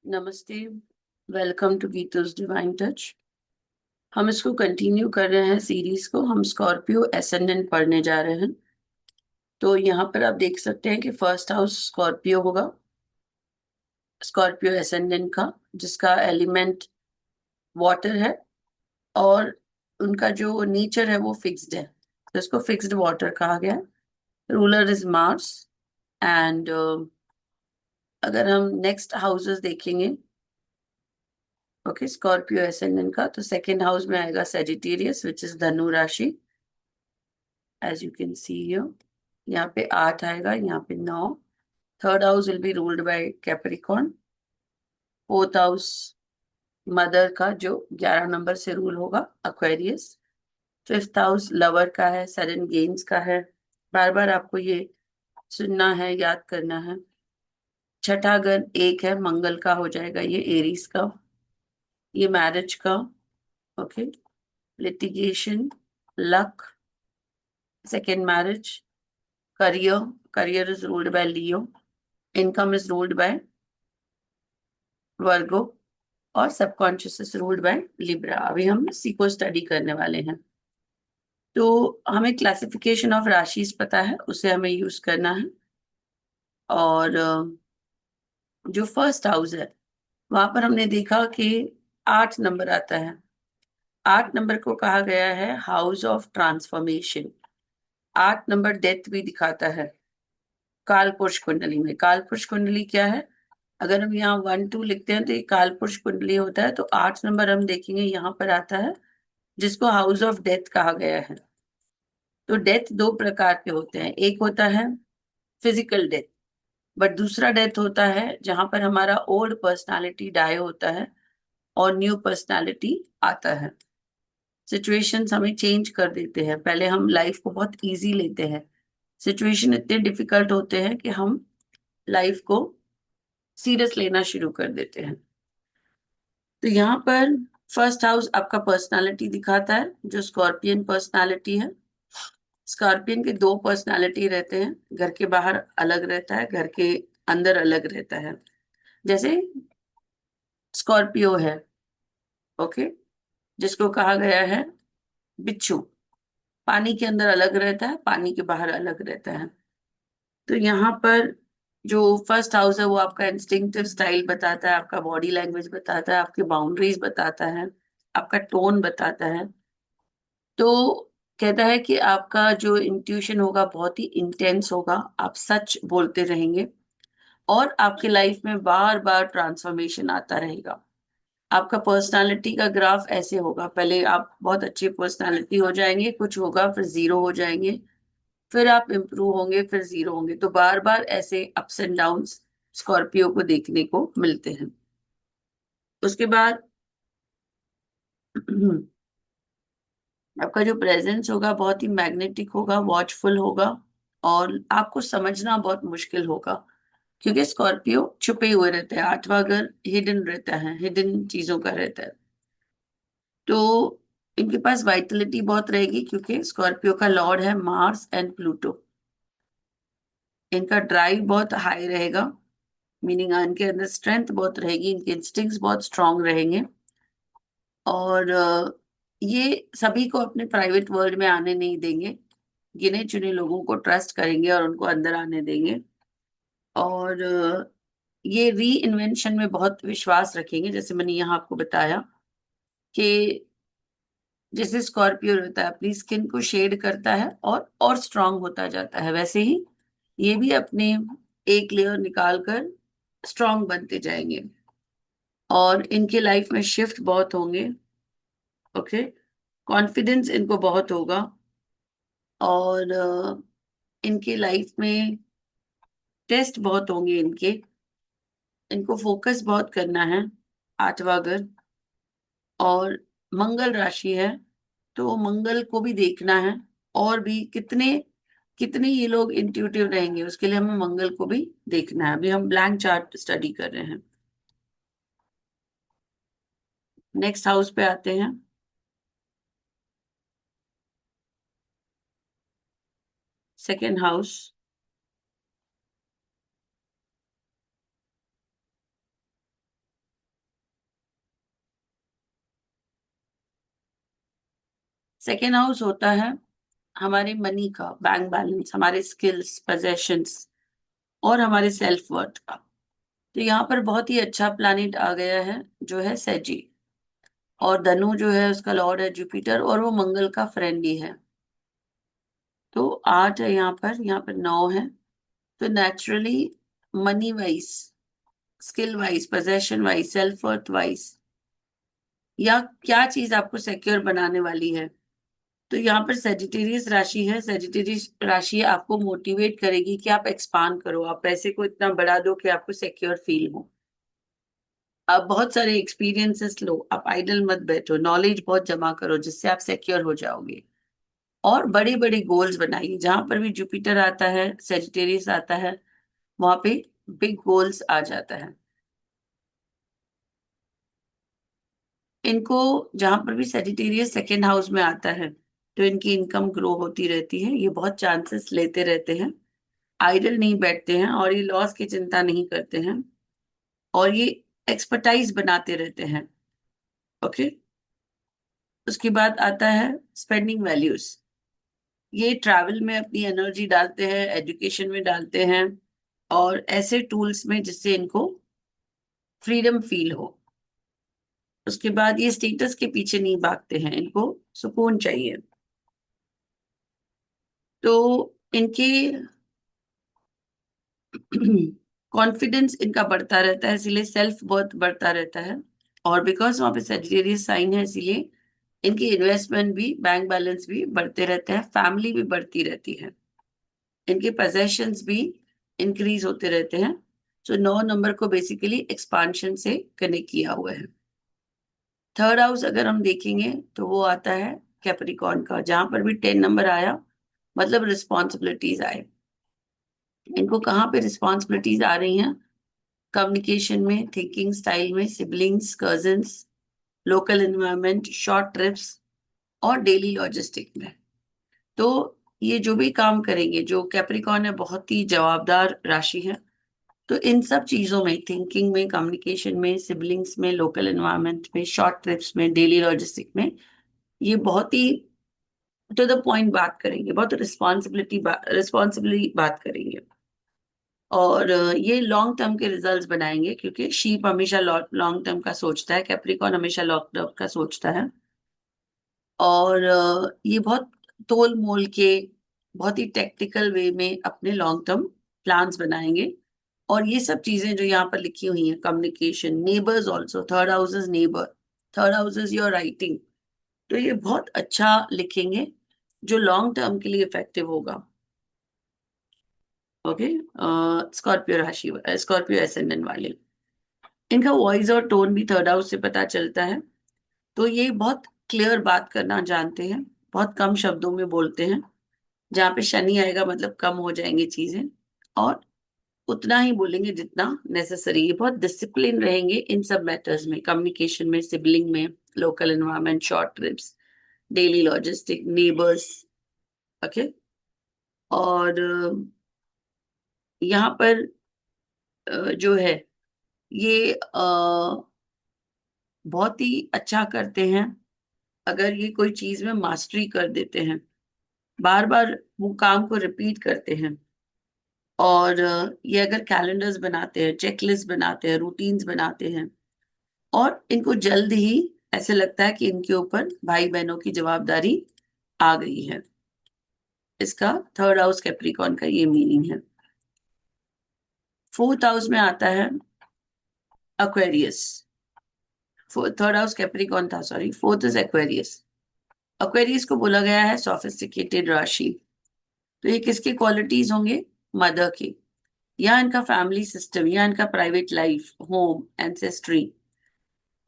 नमस्ते। Welcome to Geetu's divine touch. हम इसको कंटिन्यू कर रहे हैं सीरीज को। हम स्कॉर्पियो एसेंडेंट पढ़ने जा रहे हैं। तो यहाँ पर आप देख सकते हैं कि फर्स्ट हाउस स्कॉर्पियो होगा, स्कॉर्पियो एसेंडेंट का, जिसका एलिमेंट वाटर है और उनका जो नेचर है वो फिक्स्ड है, तो इसको फिक्स्ड वाटर कहा गया है। Ruler is Mars. एंड अगर हम नेक्स्ट हाउसेस देखेंगे, ओके, स्कॉर्पियो एसेंडेंट का, तो सेकेंड हाउस में आएगा सेजिटेरियस विच इज धनु राशि। As you can see here, यहाँ पे 8 आएगा, यहाँ पे 9। Third house will be ruled by Capricorn. Fourth house mother का, जो 11 नंबर से रूल होगा, एक्वेरियस। फिफ्थ हाउस लवर का है, सडन गेन्स का है। बार बार आपको ये सुनना है, याद करना है। छठा घर एक है, मंगल का हो जाएगा ये, एरीज का, ये मैरिज का, okay. Litigation, luck, second marriage, career, career is ruled by Leo, income is ruled by Virgo, और subconscious is ruled by Libra. अभी हम इसी को स्टडी करने वाले हैं। तो हमें क्लासिफिकेशन ऑफ राशिस पता है, उसे हमें यूज करना है। और जो फर्स्ट हाउस है वहां पर हमने देखा कि 8 नंबर आता है। 8 नंबर को कहा गया है house of transformation. 8 number death भी दिखाता है काल पुरुष कुंडली में। काल पुरुष कुंडली क्या है? अगर हम यहाँ 1 2 लिखते हैं तो ये काल पुरुष कुंडली होता है। तो 8 नंबर हम देखेंगे यहाँ पर आता है, जिसको हाउस ऑफ डेथ कहा गया है। तो डेथ दो प्रकार के होते हैं, एक होता है फिजिकल डेथ, बट दूसरा डेथ होता है जहां पर हमारा ओल्ड पर्सनालिटी डाई होता है और न्यू पर्सनालिटी आता है। सिचुएशंस हमें चेंज कर देते हैं। पहले हम लाइफ को बहुत इजी लेते हैं, सिचुएशन इतने डिफिकल्ट होते हैं कि हम लाइफ को सीरियस लेना शुरू कर देते हैं। तो यहाँ पर फर्स्ट हाउस आपका पर्सनालिटी दिखाता है, जो स्कॉर्पियन पर्सनालिटी है। स्कॉर्पियन के दो पर्सनालिटी रहते हैं, घर के बाहर अलग रहता है, घर के अंदर अलग रहता है। जैसे स्कॉर्पियो है, ओके, जिसको कहा गया है बिच्छू, पानी के अंदर अलग रहता है, पानी के बाहर अलग रहता है। तो यहाँ पर जो फर्स्ट हाउस है वो आपका इंस्टिंक्टिव स्टाइल बताता है, आपका बॉडी लैंग्वेज बताता है, आपकी बाउंड्रीज बताता है, आपका टोन बताता है। तो कहता है कि आपका जो इंट्यूशन होगा बहुत ही इंटेंस होगा, आप सच बोलते रहेंगे और आपके लाइफ में बार बार ट्रांसफॉर्मेशन आता रहेगा। आपका पर्सनालिटी का ग्राफ ऐसे होगा, पहले आप बहुत अच्छी पर्सनालिटी हो जाएंगे, कुछ होगा, फिर जीरो हो जाएंगे, फिर आप इम्प्रूव होंगे, फिर जीरो होंगे। तो बार बार ऐसे अप्स एंड डाउन्स स्कॉर्पियो को देखने को मिलते हैं। उसके बाद आपका जो प्रेजेंस होगा बहुत ही मैग्नेटिक होगा, वॉचफुल होगा, और आपको समझना बहुत मुश्किल होगा, क्योंकि स्कॉर्पियो छुपे हुए रहते हैं। 8वां घर हिडन रहता है, हिडन चीजों का रहता है। तो इनके पास वाइटलिटी बहुत रहेगी, क्योंकि स्कॉर्पियो का लॉर्ड है मार्स एंड प्लूटो। इनका ड्राइव बहुत हाई रहेगा, मीनिंग इनके अंदर स्ट्रेंथ बहुत रहेगी, इनके इंस्टिंक्ट्स बहुत स्ट्रांग रहेंगे। और ये सभी को अपने प्राइवेट वर्ल्ड में आने नहीं देंगे, गिने चुने लोगों को ट्रस्ट करेंगे और उनको अंदर आने देंगे। और ये री इन्वेंशन में बहुत विश्वास रखेंगे, जैसे मैंने यहाँ आपको बताया कि जैसे स्कॉर्पियो रहता है अपनी स्किन को शेड करता है और स्ट्रांग होता जाता है, वैसे ही ये भी अपने एक लेयर निकाल कर स्ट्रांग बनते जाएंगे। और इनके लाइफ में शिफ्ट बहुत होंगे, ओके। कॉन्फिडेंस इनको बहुत होगा, और इनके लाइफ में टेस्ट बहुत होंगे इनके। इनको फोकस बहुत करना है, 8वां घर, और मंगल राशि है, तो मंगल को भी देखना है। और भी कितने कितने ये लोग इंट्यूटिव रहेंगे, उसके लिए हमें मंगल को भी देखना है। अभी हम ब्लैंक चार्ट स्टडी कर रहे हैं। नेक्स्ट हाउस पे आते हैं, सेकेंड हाउस। सेकेंड हाउस होता है हमारे मनी का, बैंक बैलेंस, हमारे स्किल्स, पोजेशंस और हमारे सेल्फ वर्थ का। तो यहाँ पर बहुत ही अच्छा प्लैनेट आ गया है जो है सेजी, और धनु जो है उसका लॉर्ड है जुपिटर, और वो मंगल का फ्रेंड ही है। तो 8 है यहाँ पर 9 है। तो naturally money wise, skill wise, possession wise, self worth wise, या क्या चीज आपको सिक्योर बनाने वाली है, तो यहाँ पर सेजिटेरियस राशि है। सेजिटेरियस राशि आपको मोटिवेट करेगी कि आप एक्सपांड करो, आप पैसे को इतना बढ़ा दो कि आपको सिक्योर फील हो। आप बहुत सारे एक्सपीरियंसेस लो, आप आइडल मत बैठो, नॉलेज बहुत जमा करो जिससे आप सिक्योर हो जाओगे। और बड़े बड़े गोल्स बनाइए। जहां पर भी जुपिटर आता है, सेजिटेरियस आता है, वहां पे बिग गोल्स आ जाता है। इनको जहां पर भी सेजिटेरियस सेकेंड हाउस में आता है तो इनकी इनकम ग्रो होती रहती है। ये बहुत चांसेस लेते रहते हैं, आइडल नहीं बैठते हैं, और ये लॉस की चिंता नहीं करते हैं, और ये एक्सपर्टाइज बनाते रहते हैं। ओके। उसके बाद आता है स्पेंडिंग वैल्यूज। ये ट्रैवल में अपनी एनर्जी डालते हैं, एजुकेशन में डालते हैं, और ऐसे टूल्स में जिससे इनको फ्रीडम फील हो। उसके बाद ये स्टेटस के पीछे नहीं भागते हैं, इनको सुकून चाहिए। तो इनके कॉन्फिडेंस इनका बढ़ता रहता है, इसीलिए सेल्फ वर्थ बढ़ता रहता है। और बिकॉज वहां पे सेजिटेरियस साइन है, इसीलिए इनकी इन्वेस्टमेंट भी, बैंक बैलेंस भी बढ़ते रहते हैं, फैमिली भी बढ़ती रहती है, इनके पोजेशंस भी इंक्रीज होते रहते हैं। तो 9 नंबर को बेसिकली एक्सपांशन से कनेक्ट किया हुआ है। थर्ड हाउस अगर हम देखेंगे तो वो आता है कैप्रिकॉर्न का। जहां पर भी 10 नंबर आया मतलब रिस्पॉन्सिबिलिटीज आए। इनको कहाँ पे रिस्पॉन्सिबिलिटीज आ रही हैं? कम्युनिकेशन में, थिंकिंग स्टाइल में, siblings, cousins, local environment, short trips और डेली लॉजिस्टिक में। तो ये जो भी काम करेंगे, जो कैप्रिकॉर्न है बहुत ही जवाबदार राशि है, तो इन सब चीजों में, थिंकिंग में, कम्युनिकेशन में, सिबलिंग्स में, लोकल एनवायरनमेंट में, शॉर्ट ट्रिप्स में, डेली लॉजिस्टिक में, ये बहुत ही टू द पॉइंट बात करेंगे, बहुत रिस्पॉन्सिबली बात करेंगे। और ये लॉन्ग टर्म के रिजल्ट्स बनाएंगे, क्योंकि शीप हमेशा लॉन्ग टर्म का सोचता है, कैप्रिकॉर्न हमेशा लॉन्ग टर्म का सोचता है। और ये बहुत तोल मोल के, बहुत ही टेक्निकल वे में अपने लॉन्ग टर्म प्लान्स बनाएंगे। और ये सब चीजें जो यहाँ पर लिखी हुई हैं, communication, neighbours also, third house is neighbour, third house is your writing, तो ये बहुत अच्छा लिखेंगे जो लॉन्ग टर्म के लिए इफेक्टिव होगा। ओके। स्कॉर्पियो राशि, स्कॉर्पियो एसेंडेंट वाले, इनका वॉइस और टोन भी थर्ड हाउस से पता चलता है। तो ये बहुत क्लियर बात करना जानते हैं, बहुत कम शब्दों में बोलते हैं। जहाँ पे शनि आएगा मतलब कम हो जाएंगी चीजें, और उतना ही बोलेंगे जितना नेसेसरी। ये बहुत डिसिप्लिन रहेंगे इन सब मैटर्स में, कम्युनिकेशन में, सिबलिंग में, local environment, short trips, daily logistic, neighbours. Okay. और यहाँ पर जो है ये बहुत ही अच्छा करते हैं अगर ये कोई चीज में मास्टरी कर देते हैं, बार बार वो काम को रिपीट करते हैं। और ये अगर कैलेंडर्स बनाते हैं, चेकलिस्ट बनाते हैं, रूटीन्स बनाते हैं, और इनको जल्द ही ऐसे लगता है कि इनके ऊपर भाई बहनों की जवाबदारी आ गई है। इसका थर्ड हाउस कैप्रिकॉन का ये मीनिंग है। फोर्थ हाउस में आता है एक्वेरियस। थर्ड हाउस कैप्रिकॉन था, sorry, fourth is Aquarius. Aquarius को बोला गया है सोफिस्टिकेटेड राशि। तो ये किसके क्वालिटीज होंगे? मदर के, या इनका फैमिली सिस्टम, या इनका प्राइवेट लाइफ, होम, एंसेस्ट्री,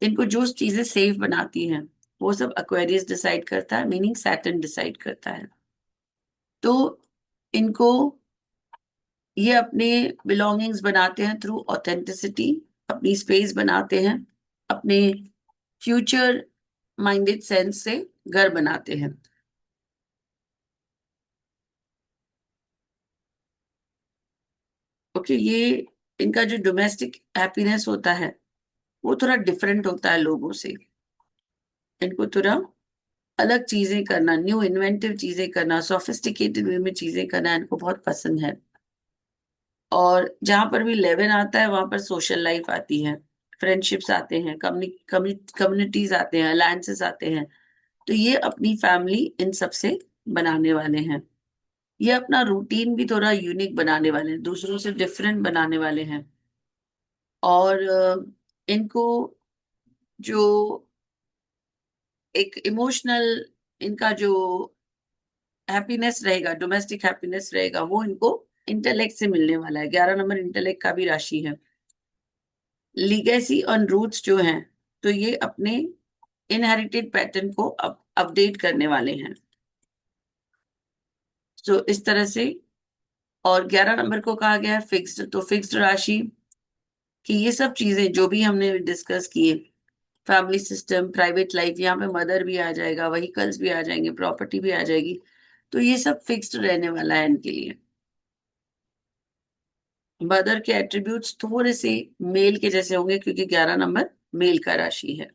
इनको जो चीजें सेफ बनाती हैं वो सब एक्वेरियस डिसाइड करता है, मीनिंग सैटर्न डिसाइड करता है। तो इनको, ये अपने बिलोंगिंग्स बनाते हैं थ्रू ऑथेंटिसिटी, अपनी स्पेस बनाते हैं, अपने फ्यूचर माइंडेड सेंस से घर बनाते हैं। ओके। ये इनका जो डोमेस्टिक हैप्पीनेस होता है वो थोड़ा डिफरेंट होता है लोगों से। इनको थोड़ा अलग चीजें करना, न्यू इन्वेंटिव चीजें करना, सोफिस्टिकेटेड वे में चीजें करना इनको बहुत पसंद है। और जहां पर भी 11 आता है वहां पर सोशल लाइफ आती है, फ्रेंडशिप्स आते हैं, कम्युनिटीज आते हैं, अलायंसेस आते हैं। तो ये अपनी फैमिली इन सबसे बनाने वाले हैं। ये अपना रूटीन भी थोड़ा यूनिक बनाने वाले हैं, दूसरों से डिफरेंट बनाने वाले हैं। और इनको जो एक इमोशनल, इनका जो हैप्पीनेस रहेगा, डोमेस्टिक हैप्पीनेस रहेगा, वो इनको इंटेलेक्ट से मिलने वाला है। 11 नंबर इंटेलेक्ट का भी राशि है। लीगेसी ऑन रूट्स जो हैं, तो ये अपने इनहेरिटेड पैटर्न को अपडेट करने वाले हैं। तो इस तरह से। और 11 नंबर को कहा गया है फिक्स्ड, तो फिक्स्ड राशि कि ये सब चीजें जो भी हमने डिस्कस किए, फैमिली सिस्टम, प्राइवेट लाइफ, यहाँ पे मदर भी आ जाएगा, व्हीकल्स भी आ जाएंगे, प्रॉपर्टी भी आ जाएगी, तो ये सब फिक्स्ड रहने वाला है इनके लिए। मदर के एट्रीब्यूट्स थोड़े से मेल के जैसे होंगे क्योंकि 11 नंबर मेल का राशि है।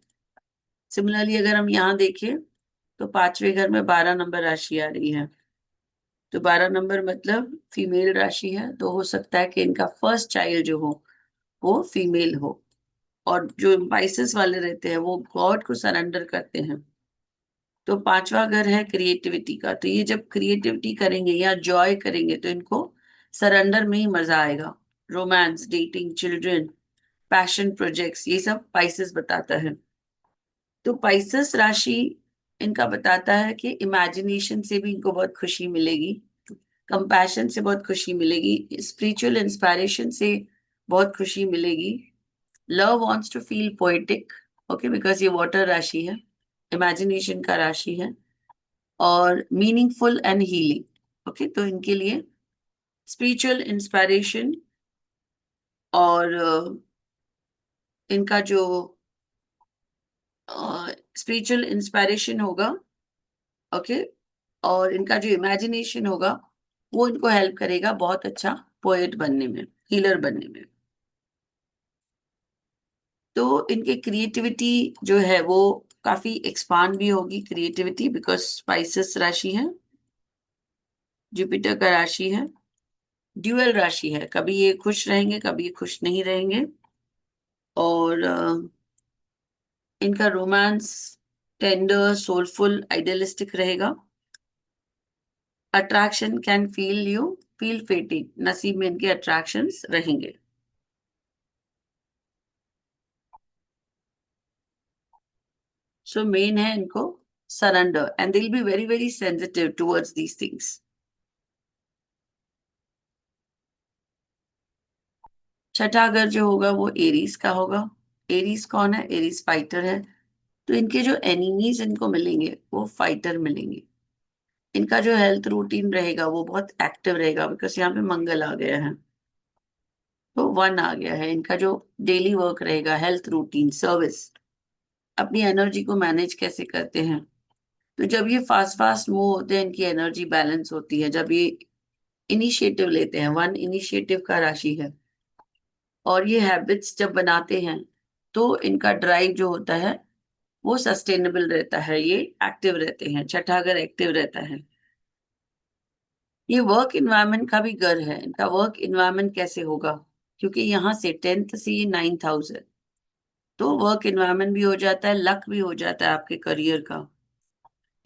सिमिलरली अगर हम यहाँ देखें तो 5वें घर में 12 नंबर राशि आ रही है। तो 12 नंबर मतलब फीमेल राशि है, तो हो सकता है कि इनका फर्स्ट चाइल्ड जो हो वो फीमेल हो। और जो स्पाइसेस वाले रहते हैं वो गॉड को सरेंडर करते हैं। तो 5वां घर है क्रिएटिविटी का, तो ये जब क्रिएटिविटी करेंगे या जॉय करेंगे तो इनको सरेंडर में ही मजा आएगा। Romance, dating, children, passion projects, ये सब पाइसेस बताता है। तो पाइसेस राशि इनका बताता है कि इमेजिनेशन से भी इनको बहुत खुशी मिलेगी, कंपैशन से बहुत खुशी मिलेगी, स्पिरिचुअल इंस्पायरेशन से बहुत खुशी मिलेगी। Love wants to feel poetic, okay, because ये वाटर राशि है, इमेजिनेशन का राशि है। और मीनिंगफुल एंड हीलिंग, ओके, तो इनके लिए स्पिरिचुअल इंस्पायरेशन और इनका जो स्पिरिचुअल इंस्पायरेशन होगा, ओके, और इनका जो इमेजिनेशन होगा वो इनको हेल्प करेगा बहुत अच्छा पोएट बनने में, हीलर बनने में। तो इनके क्रिएटिविटी जो है वो काफी एक्सपांड भी होगी, क्रिएटिविटी, बिकॉज स्पाइसेस राशि है, जुपिटर का राशि है, ड्यूअल राशि है, कभी ये खुश रहेंगे कभी ये खुश नहीं रहेंगे। और इनका रोमांस टेंडर, सोलफुल, आइडियलिस्टिक रहेगा। Attraction can feel you feel fating, नसीब में इनके अट्रैक्शंस रहेंगे। सो मेन है इनको surrender, and they will be very very sensitive towards these things. छठा घर जो होगा वो एरीज का होगा। एरीज कौन है? एरीज फाइटर है। तो इनके जो एनिमीज इनको मिलेंगे वो फाइटर मिलेंगे। इनका जो हेल्थ रूटीन रहेगा वो बहुत एक्टिव रहेगा, बिकॉज यहाँ पे मंगल आ गया है, तो 1 आ गया है। इनका जो डेली वर्क रहेगा, हेल्थ रूटीन, सर्विस, अपनी एनर्जी को मैनेज कैसे करते हैं। तो जब ये फास्ट फास्ट मूव होते हैं इनकी एनर्जी बैलेंस होती है। जब ये इनिशिएटिव लेते हैं, 1 इनिशिएटिव का राशि है, और ये हैबिट्स जब बनाते हैं तो इनका ड्राइव जो होता है वो सस्टेनेबल रहता है, ये एक्टिव रहते हैं, छठा घर एक्टिव रहता है। ये वर्क इन्वायरमेंट का भी घर है। इनका वर्क इन्वायरमेंट कैसे होगा, क्योंकि यहाँ से 10th से ये 9th हाउस है, तो वर्क इन्वायरमेंट भी हो जाता है, लक भी हो जाता है आपके करियर का।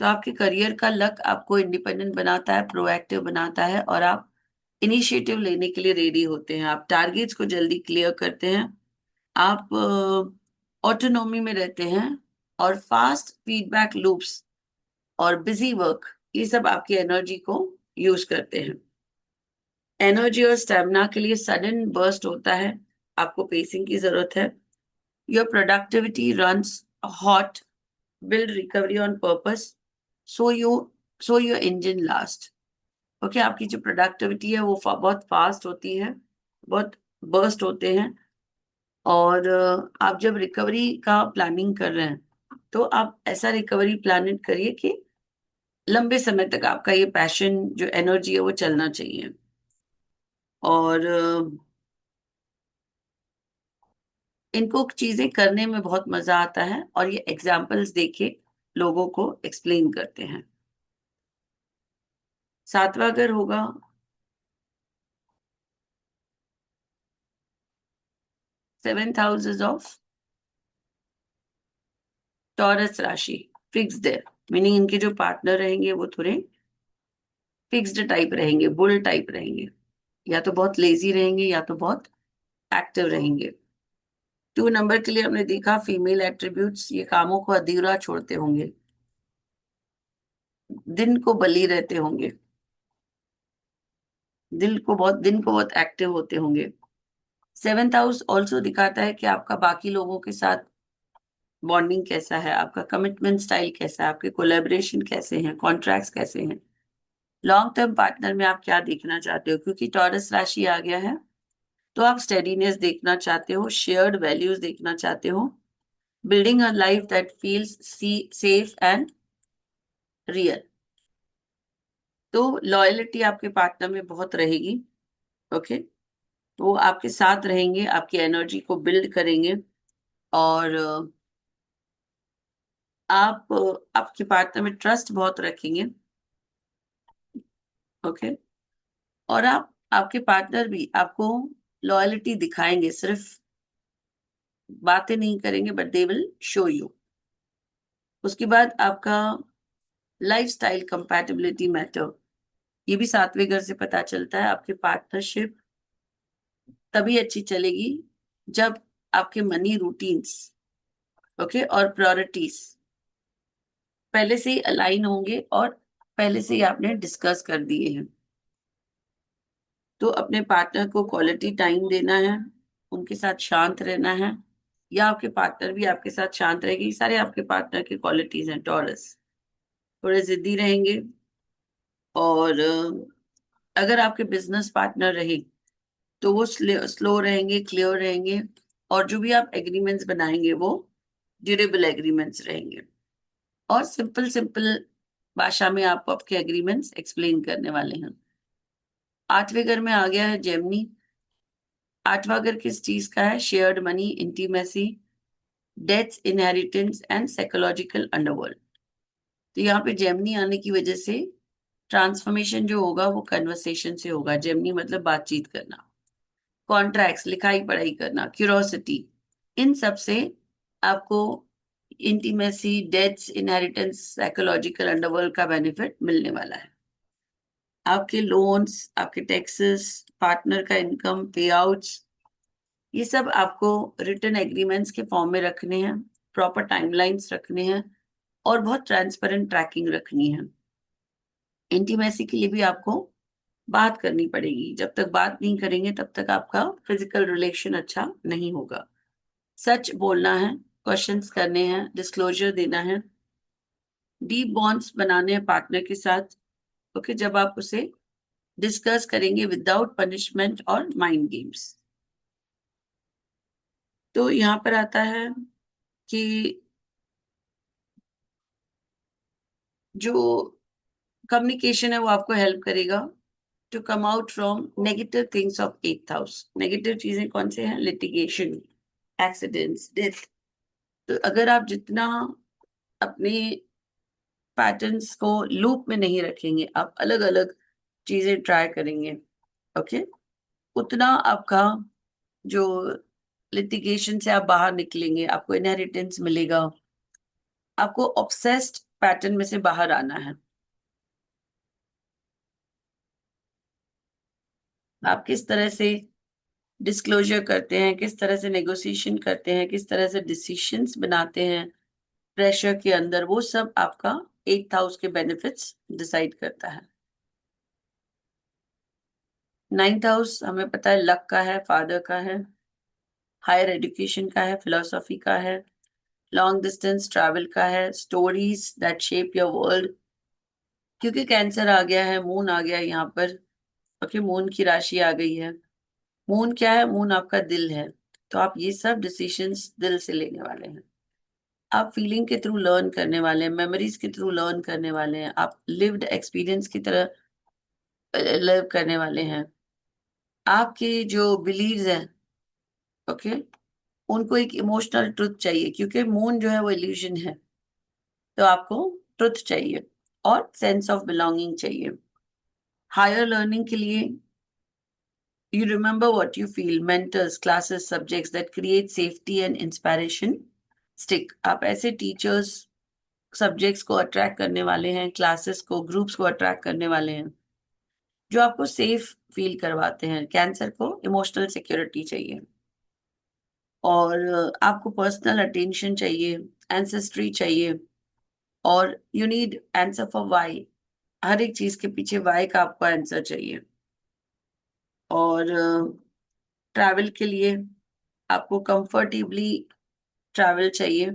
तो आपके करियर का लक आपको इंडिपेंडेंट बनाता है, प्रोएक्टिव बनाता है, और आप इनिशिएटिव लेने के लिए रेडी होते हैं, आप टारगेट्स को जल्दी क्लियर करते हैं, आप ऑटोनॉमी में रहते हैं। और फास्ट फीडबैक लूप्स और बिजी वर्क, ये सब आपकी एनर्जी को यूज करते हैं। एनर्जी और स्टेमिना के लिए सडन बर्स्ट होता है, आपको पेसिंग की जरूरत है। Your productivity runs hot, build recovery on purpose, so you so your engine last. Okay, आपकी जो प्रोडक्टिविटी है वो बहुत फास्ट होती है, बहुत बर्स्ट होते हैं। और आप जब रिकवरी का प्लानिंग कर रहे हैं तो आप ऐसा रिकवरी प्लान करिए कि लंबे समय तक आपका ये पैशन, जो एनर्जी है वो चलना चाहिए। और इनको चीजें करने में बहुत मजा आता है, और ये एग्जाम्पल्स देखिए लोगों को एक्सप्लेन करते हैं। सातवां घर होगा सेवेंथ हाउसेज ऑफ टॉरस राशि, फिक्स्ड है, मीनिंग इनके जो पार्टनर रहेंगे वो थोड़े फिक्स्ड टाइप रहेंगे, बुल टाइप रहेंगे, या तो बहुत लेजी रहेंगे या तो बहुत एक्टिव रहेंगे। 2 नंबर के लिए हमने देखा फीमेल एट्रीब्यूट्स, ये कामों को अधूरा छोड़ते होंगे, रहते होंगे, दिन को बहुत एक्टिव होते होंगे। सेवेंथ हाउस ऑल्सो दिखाता है कि आपका बाकी लोगों के साथ बॉन्डिंग कैसा है, आपका कमिटमेंट स्टाइल कैसा है, आपके कोलेबरेशन कैसे हैं, कॉन्ट्रैक्ट्स कैसे हैं, लॉन्ग टर्म पार्टनर में आप क्या देखना चाहते हो। क्योंकि टॉरस राशि आ गया है तो आप स्टेडीनेस देखना चाहते हो, शेयर्ड वैल्यूज देखना चाहते हो, building a life that feels safe and real. तो लॉयलिटी आपके पार्टनर में बहुत रहेगी। ओके, वो आपके साथ रहेंगे, आपकी एनर्जी को बिल्ड करेंगे, और आप आपके पार्टनर में ट्रस्ट बहुत रखेंगे। ओके, और आपके पार्टनर भी आपको लॉयलिटी दिखाएंगे, सिर्फ बातें नहीं करेंगे, but they will show you. उसके बाद आपका लाइफस्टाइल कंपैटिबिलिटी मैटर, ये भी सातवें घर से पता चलता है। आपकी पार्टनरशिप तभी अच्छी चलेगी जब आपके मनी रूटीन्स, ओके, और प्रायोरिटीज पहले से ही अलाइन होंगे और पहले से ही आपने डिस्कस कर दिए हैं। तो अपने पार्टनर को क्वालिटी टाइम देना है, उनके साथ शांत रहना है, या आपके पार्टनर भी आपके साथ शांत रहेगी। ये सारे आपके पार्टनर की क्वालिटीज हैं। टॉरस थोड़े जिद्दी रहेंगे, और अगर आपके बिजनेस पार्टनर रहे तो वो स्लो रहेंगे, क्लियर रहेंगे, और जो भी आप एग्रीमेंट्स बनाएंगे वो ड्यूरेबल एग्रीमेंट्स रहेंगे, और सिंपल सिंपल भाषा में आपको आपके एग्रीमेंट्स एक्सप्लेन करने वाले हैं। आठवें घर में आ गया है जेमिनी। आठवां घर किस चीज का है? Shared money, intimacy, deaths, inheritance and psychological underworld. तो यहाँ पे जेमिनी आने की वजह से ट्रांसफॉर्मेशन जो होगा वो कन्वर्सेशन से होगा। जेमिनी मतलब बातचीत करना, कॉन्ट्रैक्ट्स, लिखाई पढ़ाई करना, क्यूरोसिटी, इन सब से आपको intimacy, deaths, inheritance, psychological underworld का बेनिफिट मिलने वाला है। आपके लोन्स, आपके टैक्सेस, पार्टनर का इनकम, पे आउट्स, ये सब आपको रिटर्न एग्रीमेंट्स के फॉर्म में रखने हैं, प्रॉपर टाइमलाइंस रखने हैं, और बहुत ट्रांसपेरेंट ट्रैकिंग रखनी है। इंटीमेसी के लिए भी आपको बात करनी पड़ेगी, जब तक बात नहीं करेंगे तब तक आपका फिजिकल रिलेशन अच्छा नहीं होगा। सच बोलना है, क्वेश्चंस करने हैं, डिस्क्लोजर देना है, डीप बॉन्ड्स बनाने हैं पार्टनर के साथ। ओके, जब आप उसे डिस्कस करेंगे विदाउट पनिशमेंट और माइंड गेम्स। तो यहाँ पर आता है कि जो कम्युनिकेशन है वो आपको हेल्प करेगा to come out from negative things of 8th house. Negative चीजें कौन से हैं? Litigation, accidents, death. तो अगर आप जितना अपने पैटर्न्स को लूप में नहीं रखेंगे, आप अलग अलग चीजें ट्राई करेंगे, ओके, उतना आपका जो लिटिगेशन से आप बाहर निकलेंगे, आपको इनहेरिटेंस मिलेगा, आपको ऑब्सेस्ड पैटर्न में से बाहर आना है। आप किस तरह से डिस्क्लोजर करते हैं, किस तरह से नेगोशिएशन करते हैं, किस तरह से डिसीशंस बनाते हैं प्रेशर के अंदर, वो सब आपका 8th हाउस के बेनिफिट्स डिसाइड करता है। 9th हाउस हमें पता है लक का है, फादर का है, हायर एजुकेशन का है, फिलोसॉफी का है, लॉन्ग डिस्टेंस ट्रैवल का है, stories that shape your world. क्योंकि कैंसर आ गया है, मून आ गया है यहाँ पर, ओके, मून की राशि आ गई है। मून क्या है? मून आपका दिल है। तो आप ये सब डिसीशंस दिल से लेने वाले हैं, आप फीलिंग के थ्रू लर्न करने वाले हैं, मेमोरीज के थ्रू लर्न करने वाले हैं, आप लिव्ड एक्सपीरियंस की तरह लिव करने वाले हैं। आपके जो बिलीव्स हैं, ओके, उनको एक इमोशनल ट्रुथ चाहिए, क्योंकि मून जो है वो इल्यूजन है। तो आपको ट्रुथ चाहिए और सेंस ऑफ बिलोंगिंग चाहिए। हायर लर्निंग के लिए you remember what you feel, mentors, classes, subjects that create safety and inspiration stick। आप ऐसे टीचर्स सब्जेक्ट्स को अट्रैक्ट करने वाले हैं, क्लासेस को, ग्रुप्स को अट्रैक्ट करने वाले हैं जो आपको सेफ फील करवाते हैं। कैंसर को इमोशनल सिक्योरिटी चाहिए और आपको पर्सनल अटेंशन चाहिए, एंसेस्ट्री चाहिए और you need answer for why. हर एक चीज के पीछे व्हाई का आपको आंसर चाहिए। और ट्रैवल के लिए आपको कंफर्टेबली ट्रैवल चाहिए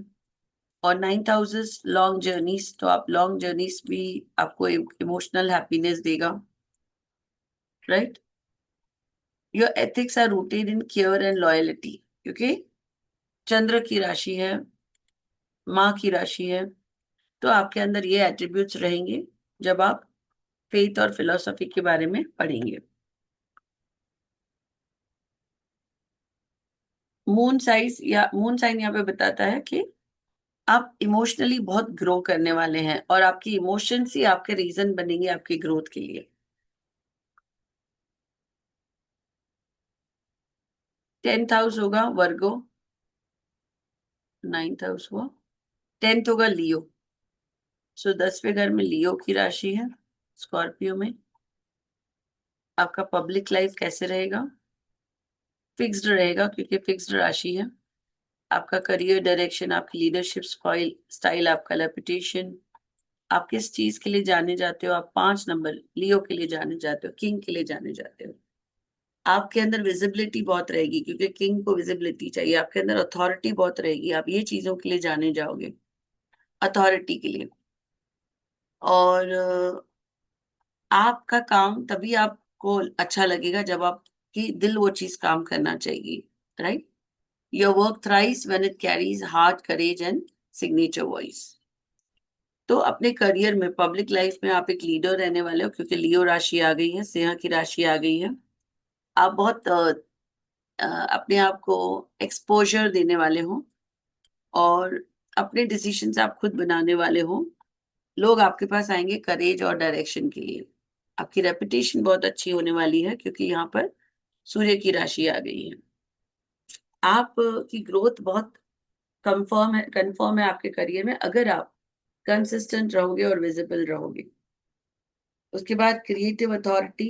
और 9 हाउसेस लॉन्ग जर्नीज, तो आप लॉन्ग जर्नीज भी आपको इमोशनल हैप्पीनेस देगा, right. Your ethics are rooted in care and loyalty, क्योंकि चंद्र की राशि है, माँ की राशि है, तो आपके अंदर ये एट्रीब्यूट्स रहेंगे जब आप फेथ और फिलोसफी के बारे में पढ़ेंगे। मून साइज या मून साइन यहाँ पे बताता है कि आप इमोशनली बहुत ग्रो करने वाले हैं और आपकी इमोशंस ही आपके रीजन बनेंगे आपकी ग्रोथ के लिए। 10th हाउस होगा वर्गो, 9th हाउस हुआ, 10th होगा लियो। सो 10वें घर में लियो की राशि है, स्कॉर्पियो में। आपका पब्लिक लाइफ कैसे रहेगा? फिक्स्ड रहेगा, क्योंकि फिक्स्ड राशि है। आपका करियर डायरेक्शन, आपकी लीडरशिप स्टाइल, आपका रेपुटेशन, आप किस चीज के लिए जाने जाते हो। आप 5 नंबर लियो के लिए जाने जाते हो, किंग के लिए जाने जाते हो। आपके अंदर विजिबिलिटी बहुत रहेगी, क्योंकि किंग को विजिबिलिटी चाहिए। आपके अंदर अथॉरिटी बहुत रहेगी, आप ये चीजों के लिए जाने जाओगे, अथॉरिटी के लिए। और आपका काम तभी आपको अच्छा लगेगा जब आपकी दिल वो चीज काम करना चाहिए, right. Your work thrives when it carries heart, courage and signature voice. तो अपने करियर में, पब्लिक लाइफ में आप एक लीडर रहने वाले हो, क्योंकि लियो राशि आ गई है, सिंह की राशि आ गई है। आप बहुत अपने आप को एक्सपोजर देने वाले हो और अपने डिसीजन आप खुद बनाने वाले हो। लोग आपके पास आएंगे करेज और डायरेक्शन के लिए। आपकी रेपुटेशन बहुत अच्छी होने वाली है, क्योंकि यहाँ पर सूर्य की राशि आ गई है। आप की ग्रोथ बहुत कंफर्म है आपके करियर में, अगर आप कंसिस्टेंट रहोगे और विजिबल रहोगे। उसके बाद क्रिएटिव अथॉरिटी,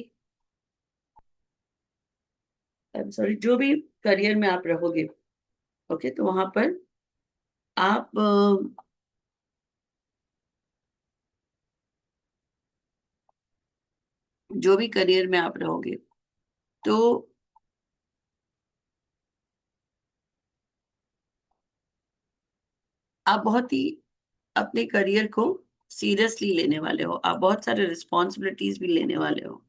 सॉरी, जो भी करियर में आप रहोगे, ओके, तो वहां पर आप जो भी करियर में आप रहोगे, तो आप बहुत ही अपने करियर को सीरियसली लेने वाले हो। आप बहुत सारे रिस्पॉन्सिबिलिटीज भी लेने वाले हो।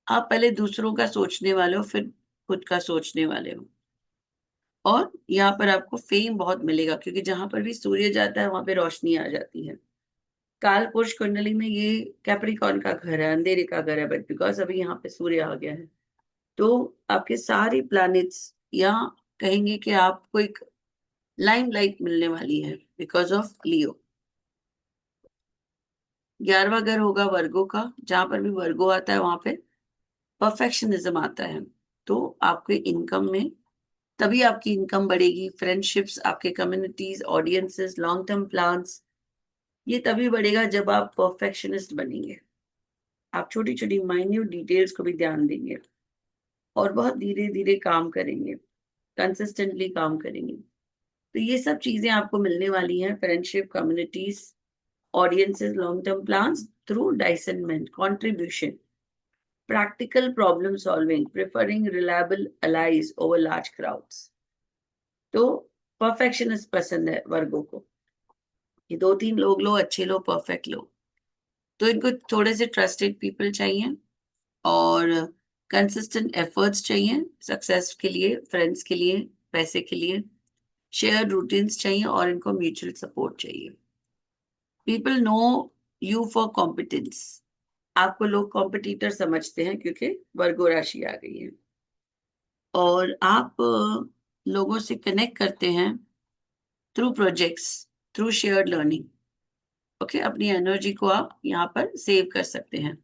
आप पहले दूसरों का सोचने वाले हो, फिर खुद का सोचने वाले हो। और यहाँ पर आपको फेम बहुत मिलेगा, क्योंकि जहां पर भी सूर्य जाता है वहां पे रोशनी आ जाती है। काल पुरुष कुंडली में ये कैप्रिकॉर्न का घर है, अंधेरे का घर है, बट बिकॉज अभी यहाँ पे सूर्य आ गया है, तो आपके सारे प्लैनेट्स यहाँ कहेंगे कि आपको एक लाइमलाइट मिलने वाली है बिकॉज ऑफ लियो। 11वां घर होगा वर्गो का, जहां पर भी वर्गो आता है वहां पे परफेक्शनिज्म आता है। तो आपके इनकम में, तभी आपकी इनकम बढ़ेगी, फ्रेंडशिप्स, आपके communities, audiences, long term plans, ये तभी बढ़ेगा जब आप परफेक्शनिस्ट बनेंगे। आप छोटी छोटी माइन्यूट डिटेल्स को भी ध्यान देंगे और बहुत धीरे धीरे काम करेंगे, कंसिस्टेंटली काम करेंगे। तो ये सब चीजें आपको मिलने वाली हैं, friendship, communities, audiences, long-term plans through discernment, contribution, practical problem solving, preferring reliable allies over large crowds। तो परफेक्शनिस्ट पसंद है वर्गों को। ये 2-3 लोग लो, अच्छे लो, परफेक्ट लो। तो इनको थोड़े से ट्रस्टेड पीपल चाहिए और कंसिस्टेंट एफर्ट्स चाहिए सक्सेस के लिए, फ्रेंड्स के लिए, पैसे के लिए, शेयर रूटीन्स चाहिए और इनको म्यूचुअल सपोर्ट चाहिए। People know you for competence, आपको लोग कॉम्पिटिटर समझते हैं क्योंकि वर्गो राशि आ गई है। और आप लोगों से कनेक्ट करते हैं through projects, through shared learning. Okay, अपनी एनर्जी को आप यहाँ पर सेव कर सकते हैं।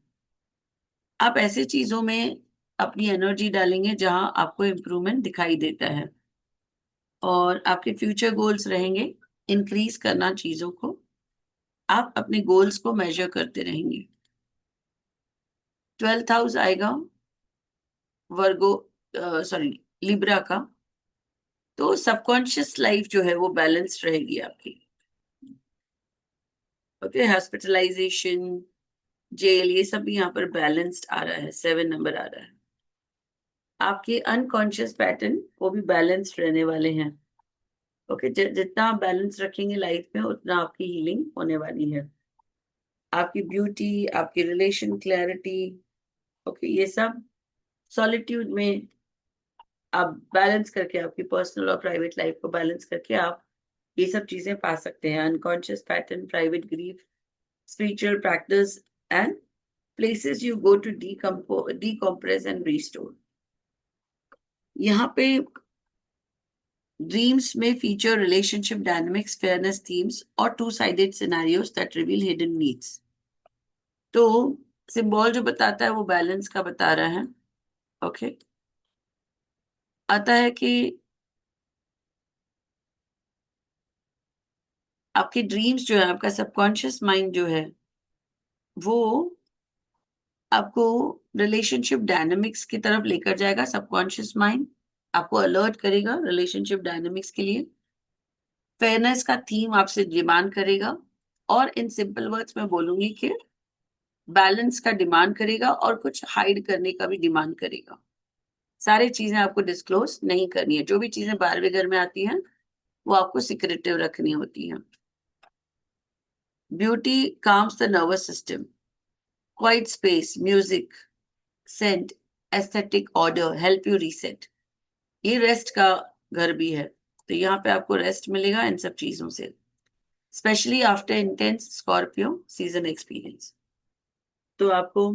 आप ऐसे चीजों में अपनी एनर्जी डालेंगे जहां आपको इम्प्रूवमेंट दिखाई देता है, और आपके फ्यूचर गोल्स रहेंगे इंक्रीज करना चीजों को। आप अपने गोल्स को मेजर करते रहेंगे। 12th हाउस आएगा वर्गो, सॉरी, लिब्रा का। तो सबकॉन्शियस लाइफ जो है वो बैलेंस्ड रहेगी आपकी। ओके, हॉस्पिटलाइजेशन, जेल, ये सब भी यहाँ पर बैलेंस्ड आ रहा है, 7 नंबर आ रहा है। आपके अनकॉन्शियस पैटर्न वो भी बैलेंस्ड रहने वाले हैं। ओके, जितना आप बैलेंस रखेंगे लाइफ में उतना आपकी हीलिंग होने वाली है। आपकी ब्यूटी, आपकी रिलेशन क्लैरिटी, ओके, ये सब सॉलिट्यूड में आप बैलेंस करके, आपकी पर्सनल और प्राइवेट लाइफ को बैलेंस करके आप ये सब चीजें पा सकते हैं। Unconscious pattern, private grief, spiritual practice and places you go to decompress and restore. यहाँ पे ड्रीम्स में feature relationship dynamics, fairness themes और two sided scenarios that reveal hidden needs. तो सिंबल जो बताता है वो बैलेंस का बता रहा है। ओके, आता है कि आपके ड्रीम्स जो है, आपका सबकॉन्शियस माइंड जो है वो आपको रिलेशनशिप डायनामिक्स की तरफ लेकर जाएगा। सबकॉन्शियस माइंड आपको अलर्ट करेगा रिलेशनशिप डायनामिक्स के लिए। फेयरनेस का थीम आपसे डिमांड करेगा, और इन सिंपल वर्ड्स में बोलूंगी कि बैलेंस का डिमांड करेगा और कुछ हाइड करने का भी डिमांड करेगा। सारी चीजें आपको डिस्क्लोज नहीं करनी है। जो भी चीजें 12वें घर में आती हैं वो आपको सिक्रेटिव रखनी होती हैं। Beauty calms the nervous system, quiet space, music, scent, aesthetic order help you reset. ये रेस्ट का घर भी है, तो यहाँ पे आपको रेस्ट मिलेगा इन सब चीजों से, specially after intense Scorpio season experience. तो आपको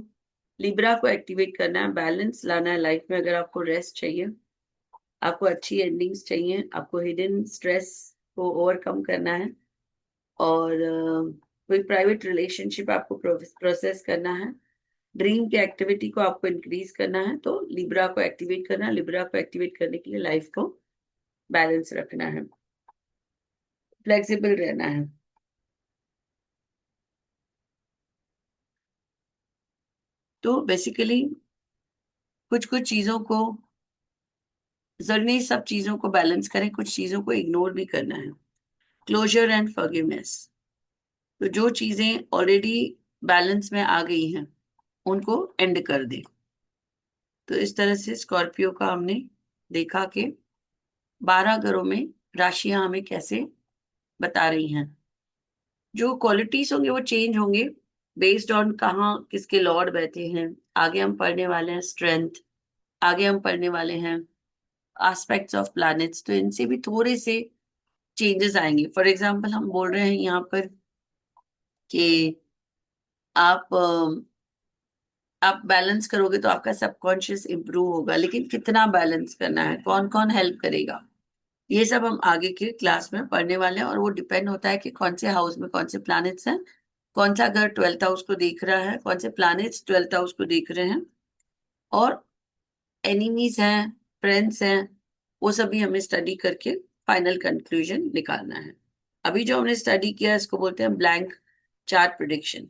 लिब्रा को एक्टिवेट करना है, बैलेंस लाना है लाइफ में। अगर आपको रेस्ट चाहिए, आपको अच्छी एंडिंग्स चाहिए, आपको हिडन स्ट्रेस को ओवरकम करना है, और कोई प्राइवेट रिलेशनशिप आपको प्रोसेस करना है, ड्रीम की एक्टिविटी को आपको इंक्रीज करना है, तो लिब्रा को एक्टिवेट करना है। लिब्रा को एक्टिवेट करने के लिए लाइफ को बैलेंस रखना है, फ्लेक्सिबल रहना है। तो बेसिकली कुछ कुछ चीजों को, जरूरी सब चीजों को बैलेंस करें, कुछ चीजों को इग्नोर भी करना है। क्लोजर एंड फॉरगिवनेस, तो जो चीजें ऑलरेडी बैलेंस में आ गई हैं उनको एंड कर दें। तो इस तरह से स्कॉर्पियो का हमने देखा कि 12 घरों में राशियां हमें कैसे बता रही हैं। जो क्वालिटीज होंगे वो चेंज होंगे बेस्ड ऑन कहाँ किसके लॉर्ड बैठे हैं। आगे हम पढ़ने वाले हैं स्ट्रेंथ, आगे हम पढ़ने वाले हैं एस्पेक्ट्स ऑफ प्लैनेट्स, तो इनसे भी थोड़े से चेंजेस आएंगे। फॉर एग्जाम्पल हम बोल रहे हैं यहाँ पर कि आप आप बैलेंस करोगे तो आपका सबकॉन्शियस इंप्रूव होगा, लेकिन कितना बैलेंस करना है, कौन कौन हेल्प करेगा, ये सब हम आगे के क्लास में पढ़ने वाले हैं। और वो डिपेंड होता है कि कौन से हाउस में कौन से प्लैनेट्स हैं, कौन सा घर 12th हाउस को देख रहा है, कौन से प्लैनेट्स 12th हाउस को देख रहे हैं, और एनिमीज हैं, फ्रेंड्स हैं, वो सभी हमें स्टडी करके फाइनल कंक्लूजन निकालना है। अभी जो हमने स्टडी किया इसको बोलते हैं ब्लैंक चार्ट प्रिडिक्शन।